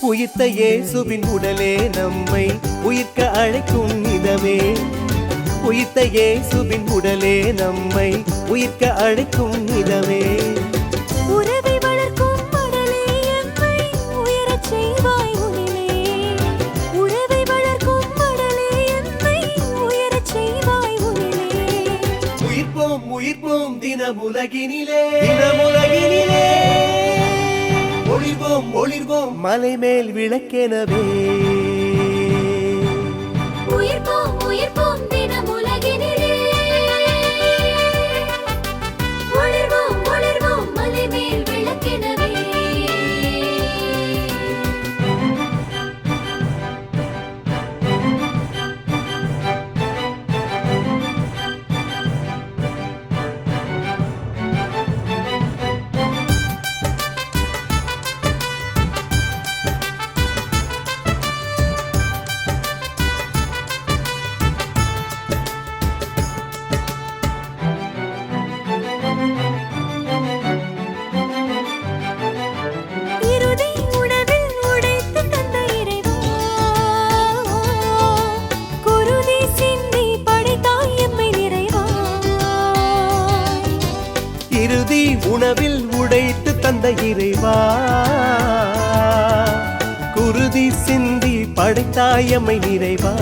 உயிர்த்த இயேசுவின் உடலே நம்மை உயிர்க்க அழைக்கும் இதமே. உயிர்த்த இயேசுவின் உடலே நம்மை உயிர்க்க அழைக்கும் இதமே. உறவை வளர்க்கும் மடலே எம்மை உயரச் செய்வாய் உனிலே. உறவை வளர்க்கும் மடலே எம்மை உயரச் செய்வாய் உனிலே. உயிர்ப்போம் உயிர்ப்போம் தினமுலகினிலே, தினமுலகினிலே ஒளிர்வோம் ஒளிர்வோம் மலை மேல் விளக்கெனவே. உயிர்ப்போம் உயிர்ப்போம் தினமுலகினிலே, ஒளிர்வோம் ஒளிர்வோம் மலை மேல் விளக்கெனவே. இறுதி உணவில் உடைத்து தந்த இறைவா, குருதி சிந்தி படைத்தாய் எம்மை நிறைவா.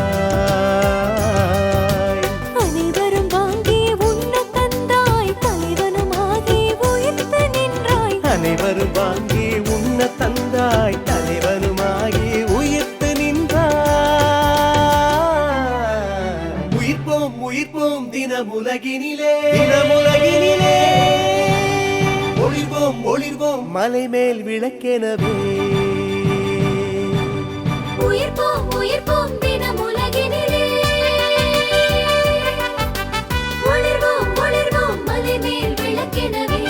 அனைவரும் வாங்கி உண்ண தந்தாய் தலைவனுமாகி உயிர்த்து நின்றாய். அனைவரும் வாங்கி உண்ண தந்தாய் தலைவனுமாகி உயிர்த்து நின்றாய். உயிர்ப்போம் உயிர்ப்போம் தினமுலகினிலே, தினமுலகினிலே ஒளிர்வோம் ஒளிர்வோம் மலை மேல் விளக்கெனவே. உயிர்ப்போம் உயிர்ப்போம் தினமுலகினிலே, ஒளிர்வோம் ஒளிர்வோம் மலை மேல் விளக்கெனவே.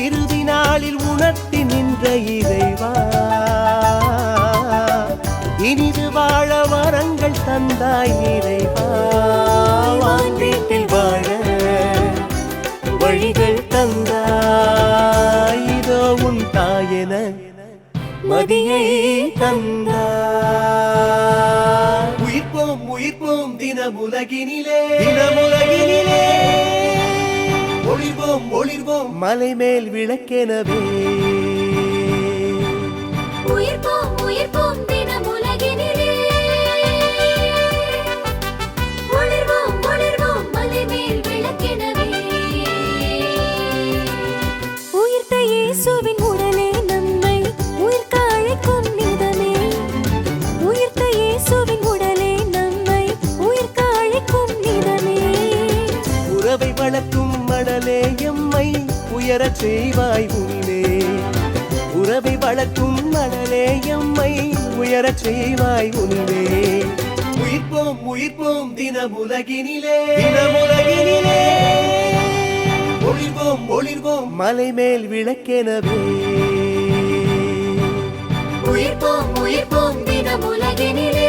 இறுதி நாளில் உணர்த்தி நின்ற இறைவா, இனிது வாழ வரங்கள் தந்தாய் இறைவா. வீட்டில் வாழ வழிகள் தந்தாய், இதோ உன் தாயென மதியை தந்தாய். உயிர்ப்போம் உயிர்ப்போம் தினமுலகினிலே, தினமுலகினிலே ஒளிர்வோம் ஒளிர்வோம் மலை மேல் விளக்கெனவே. உயிர்ப்போம் உயிர்ப்போம் தினமுலகினிலே, ஒளிர்வோம் ஒளிர்வோம் மலை மேல் விளக்கெனவே. உயிர்த்த இயேசுவின் உடலே நம்மை உயிர்க்க அழைக்கும் இதமே. உயிர்த்த இயேசுவின் உடலே நம்மை உயிர்க்க அழைக்கும் இதமே. உறவை வளர்க்கும் மடலே எம்மை உயரச் செய்வாய் உனிலே. உறவை வளர்க்கும் மடலே எம்மை உயரச் செய்வாய் உனிலே. உயிர்ப்போம் உயிர்ப்போம் தினமுலகினிலே, தினமுலகினிலே ஒளிர்வோம் ஒளிர்வோம் மலை மேல் விளக்கெனவே. உயிர்ப்போம் உயிர்ப்போம் தினமுலகினிலே,